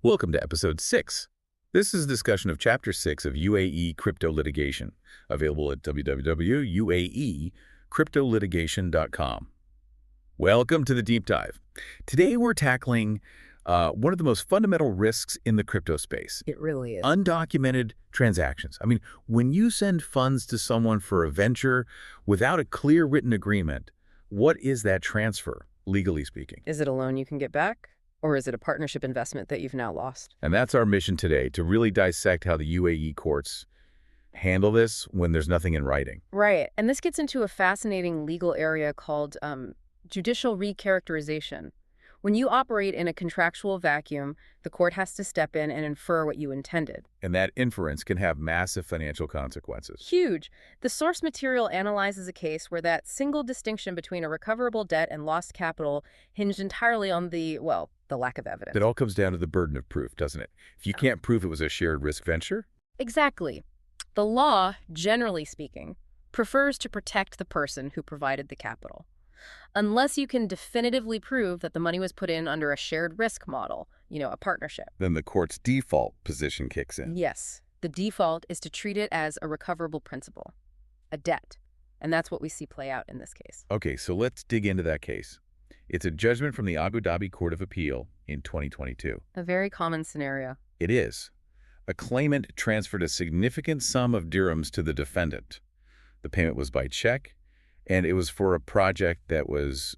Welcome to Episode 6. This is a discussion of Chapter 6 of UAE Crypto Litigation, available at www.uaecryptolitigation.com. Welcome to the deep dive. Today we're tackling one of the most fundamental risks in the crypto space. It really is. Undocumented transactions. I mean, when you send funds to someone for a venture without a clear written agreement, what is that transfer, legally speaking? Is it a loan you can get back? Or is it a partnership investment that you've now lost? And that's our mission today, to really dissect how the UAE courts handle this when there's nothing in writing. Right. And this gets into a fascinating legal area called judicial recharacterization. When you operate in a contractual vacuum, the court has to step in and infer what you intended. And that inference can have massive financial consequences. Huge. The source material analyzes a case where that single distinction between a recoverable debt and lost capital hinged entirely on the lack of evidence. It all comes down to the burden of proof, doesn't it? If you can't prove it was a shared risk venture? Exactly. The law, generally speaking, prefers to protect the person who provided the capital, unless you can definitively prove that the money was put in under a shared risk model, a partnership. Then the court's default position kicks in. Yes. The default is to treat it as a recoverable principal, a debt. And that's what we see play out in this case. Okay, so let's dig into that case. It's a judgment from the Abu Dhabi Court of Appeal in 2022. A very common scenario. It is. A claimant transferred a significant sum of dirhams to the defendant. The payment was by check, and it was for a project that was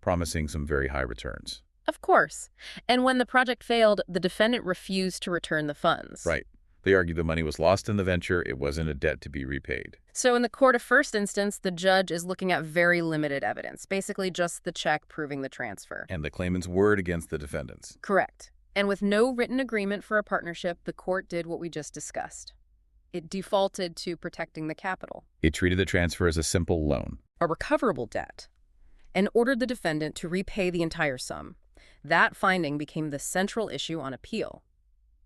promising some very high returns. Of course. And when the project failed, the defendant refused to return the funds. Right. They argued the money was lost in the venture. It wasn't a debt to be repaid. So in the court of first instance, the judge is looking at very limited evidence, basically just the check proving the transfer. And the claimant's word against the defendant's. Correct. And with no written agreement for a partnership, the court did what we just discussed. It defaulted to protecting the capital. It treated the transfer as a simple loan, a recoverable debt, and ordered the defendant to repay the entire sum. That finding became the central issue on appeal.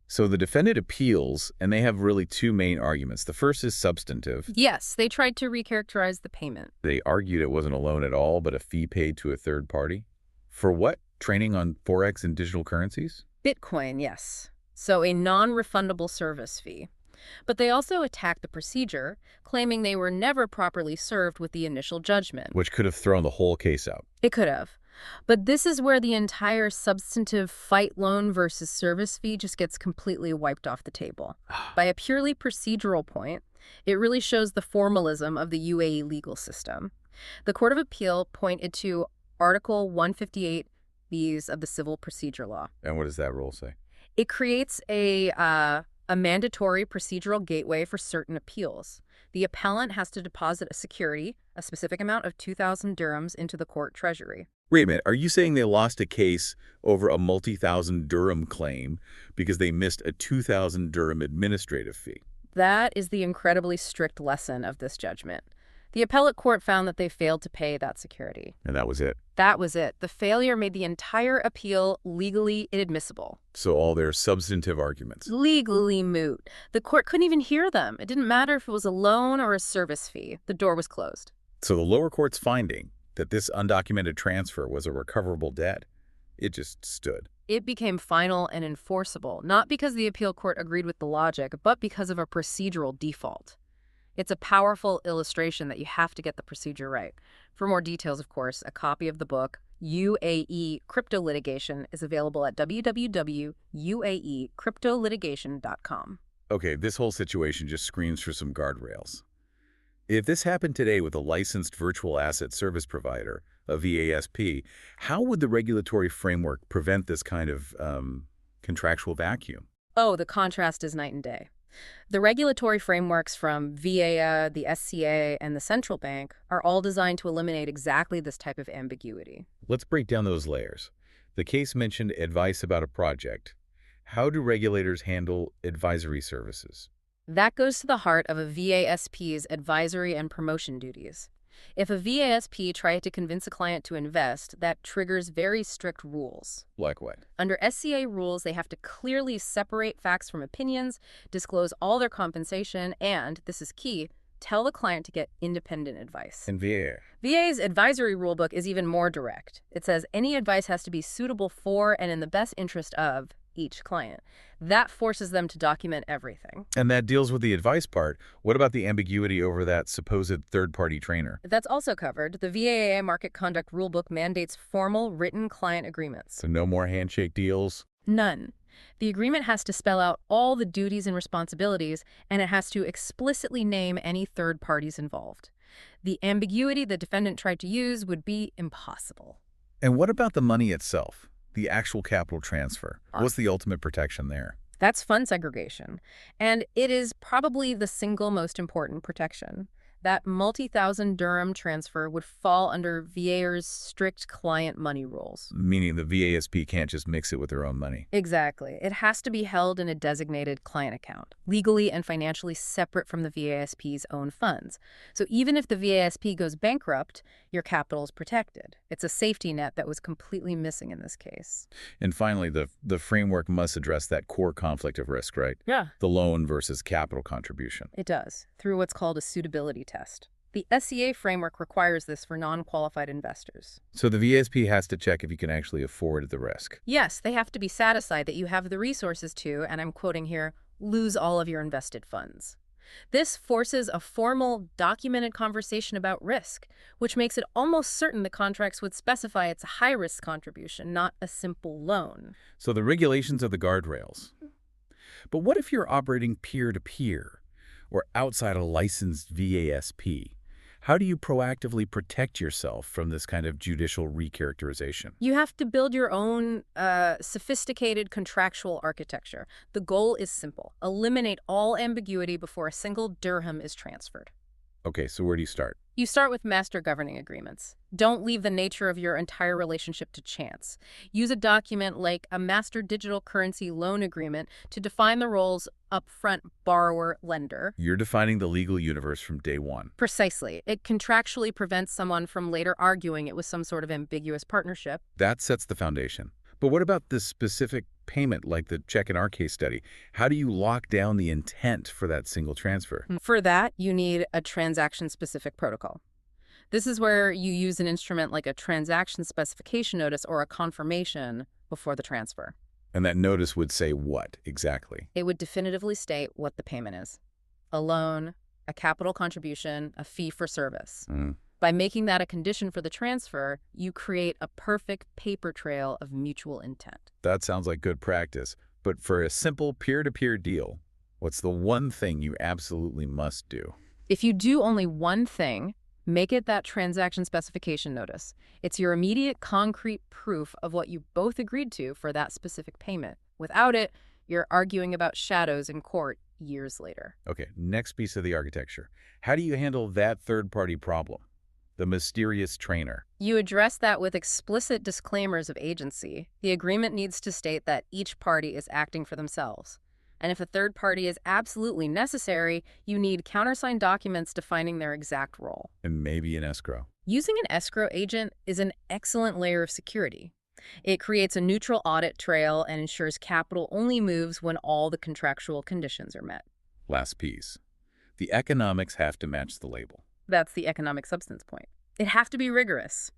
So the defendant appeals, and they have really two main arguments. The first is substantive. Yes, they tried to recharacterize the payment. They argued it wasn't a loan at all, but a fee paid to a third party. For what? Training on Forex and digital currencies? Bitcoin, yes. So a non-refundable service fee. But they also attacked the procedure, claiming they were never properly served with the initial judgment. Which could have thrown the whole case out. It could have. But this is where the entire substantive fight loan versus service fee just gets completely wiped off the table. By a purely procedural point, it really shows the formalism of the UAE legal system. The Court of Appeal pointed to Article 158(b) of the Civil Procedure Law. And what does that rule say? It creates a mandatory procedural gateway for certain appeals. The appellant has to deposit a security, a specific amount of 2,000 dirhams, into the court treasury. Wait a minute, are you saying they lost a case over a multi-thousand dirham claim because they missed a 2,000 dirham administrative fee? That is the incredibly strict lesson of this judgment. The appellate court found that they failed to pay that security. And that was it? That was it. The failure made the entire appeal legally inadmissible. So all their substantive arguments? Legally moot. The court couldn't even hear them. It didn't matter if it was a loan or a service fee. The door was closed. So the lower court's finding that this undocumented transfer was a recoverable debt, it just stood. It became final and enforceable, not because the appeal court agreed with the logic, but because of a procedural default. It's a powerful illustration that you have to get the procedure right. For more details, of course, a copy of the book, UAE Crypto Litigation, is available at www.uaecryptolitigation.com. Okay, this whole situation just screams for some guardrails. If this happened today with a licensed virtual asset service provider, a VASP, how would the regulatory framework prevent this kind of contractual vacuum? Oh, the contrast is night and day. The regulatory frameworks from VAA, the SCA, and the central bank are all designed to eliminate exactly this type of ambiguity. Let's break down those layers. The case mentioned advice about a project. How do regulators handle advisory services? That goes to the heart of a VASP's advisory and promotion duties. If a VASP tried to convince a client to invest, that triggers very strict rules. Like what? Under SCA rules, they have to clearly separate facts from opinions, disclose all their compensation, and, this is key, tell the client to get independent advice. And VA? VA's advisory rulebook is even more direct. It says any advice has to be suitable for and in the best interest of each client. That forces them to document everything. And that deals with the advice part. What about the ambiguity over that supposed third-party trainer? That's also covered. The VAA Market Conduct Rulebook mandates formal written client agreements. So no more handshake deals? None. The agreement has to spell out all the duties and responsibilities, and it has to explicitly name any third parties involved. The ambiguity the defendant tried to use would be impossible. And what about the money itself? The actual capital transfer? What's the ultimate protection there? That's fund segregation, and it is probably the single most important protection. That multi-thousand dirham transfer would fall under VAR's strict client money rules. Meaning the VASP can't just mix it with their own money. Exactly. It has to be held in a designated client account, legally and financially separate from the VASP's own funds. So even if the VASP goes bankrupt, your capital is protected. It's a safety net that was completely missing in this case. And finally, the framework must address that core conflict of risk, right? Yeah. The loan versus capital contribution. It does, through what's called a suitability test. The SCA framework requires this for non-qualified investors. So the VASP has to check if you can actually afford the risk. Yes, they have to be satisfied that you have the resources to, and I'm quoting here, lose all of your invested funds. This forces a formal, documented conversation about risk, which makes it almost certain the contracts would specify it's a high-risk contribution, not a simple loan. So the regulations are the guardrails. But what if you're operating peer-to-peer or outside a licensed VASP? How do you proactively protect yourself from this kind of judicial recharacterization? You have to build your own sophisticated contractual architecture. The goal is simple. Eliminate all ambiguity before a single dirham is transferred. Okay, so where do you start? You start with master governing agreements. Don't leave the nature of your entire relationship to chance. Use a document like a master digital currency loan agreement to define the roles upfront borrower-lender. You're defining the legal universe from day one. Precisely. It contractually prevents someone from later arguing it was some sort of ambiguous partnership. That sets the foundation. But what about this specific payment, like the check in our case study? How do you lock down the intent for that single transfer? For that, you need a transaction-specific protocol. This is where you use an instrument like a transaction specification notice or a confirmation before the transfer. And that notice would say what exactly? It would definitively state what the payment is. A loan, a capital contribution, a fee for service. By making that a condition for the transfer, you create a perfect paper trail of mutual intent. That sounds like good practice. But for a simple peer-to-peer deal, what's the one thing you absolutely must do? If you do only one thing, make it that transaction specification notice. It's your immediate concrete proof of what you both agreed to for that specific payment. Without it, you're arguing about shadows in court years later. Okay, next piece of the architecture. How do you handle that third-party problem? The mysterious trainer. You address that with explicit disclaimers of agency. The agreement needs to state that each party is acting for themselves. And if a third party is absolutely necessary, you need countersigned documents defining their exact role. And maybe an escrow. Using an escrow agent is an excellent layer of security. It creates a neutral audit trail and ensures capital only moves when all the contractual conditions are met. Last piece. The economics have to match the label. That's the economic substance point. It has to be rigorous.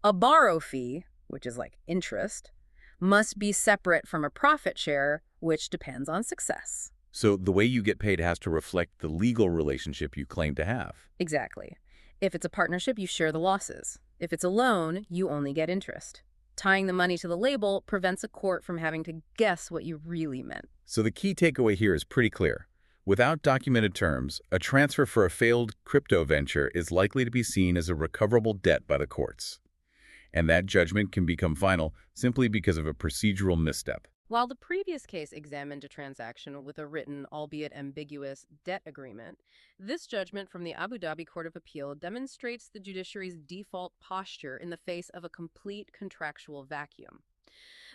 A borrow fee, which is like interest, must be separate from a profit share, which depends on success. So the way you get paid has to reflect the legal relationship you claim to have. Exactly. If it's a partnership, you share the losses. If it's a loan, you only get interest. Tying the money to the label prevents a court from having to guess what you really meant. So the key takeaway here is pretty clear. Without documented terms, a transfer for a failed crypto venture is likely to be seen as a recoverable debt by the courts. And that judgment can become final simply because of a procedural misstep. While the previous case examined a transaction with a written, albeit ambiguous, debt agreement, this judgment from the Abu Dhabi Court of Appeal demonstrates the judiciary's default posture in the face of a complete contractual vacuum.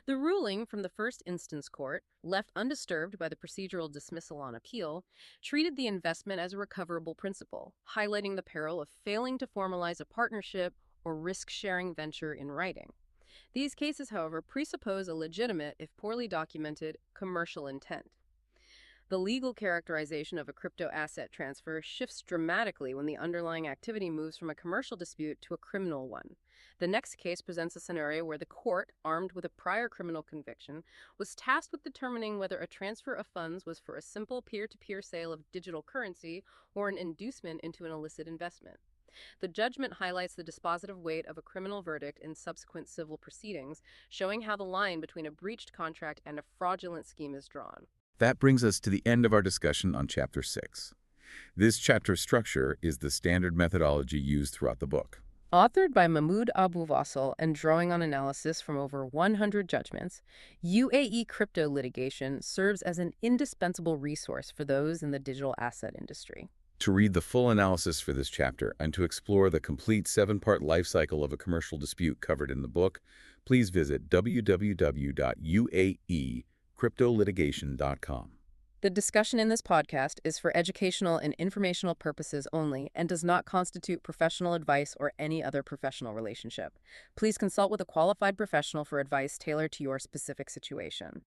The ruling from the first instance court, left undisturbed by the procedural dismissal on appeal, treated the investment as a recoverable principle, highlighting the peril of failing to formalize a partnership or risk-sharing venture in writing. These cases, however, presuppose a legitimate, if poorly documented, commercial intent. The legal characterization of a crypto asset transfer shifts dramatically when the underlying activity moves from a commercial dispute to a criminal one. The next case presents a scenario where the court, armed with a prior criminal conviction, was tasked with determining whether a transfer of funds was for a simple peer-to-peer sale of digital currency or an inducement into an illicit investment. The judgment highlights the dispositive weight of a criminal verdict in subsequent civil proceedings, showing how the line between a breached contract and a fraudulent scheme is drawn. That brings us to the end of our discussion on Chapter 6. This chapter structure is the standard methodology used throughout the book. Authored by Mahmoud Abu Vassal and drawing on analysis from over 100 judgments, UAE Crypto Litigation serves as an indispensable resource for those in the digital asset industry. To read the full analysis for this chapter and to explore the complete 7-part life cycle of a commercial dispute covered in the book, please visit www.uaecryptolitigation.com. The discussion in this podcast is for educational and informational purposes only and does not constitute professional advice or any other professional relationship. Please consult with a qualified professional for advice tailored to your specific situation.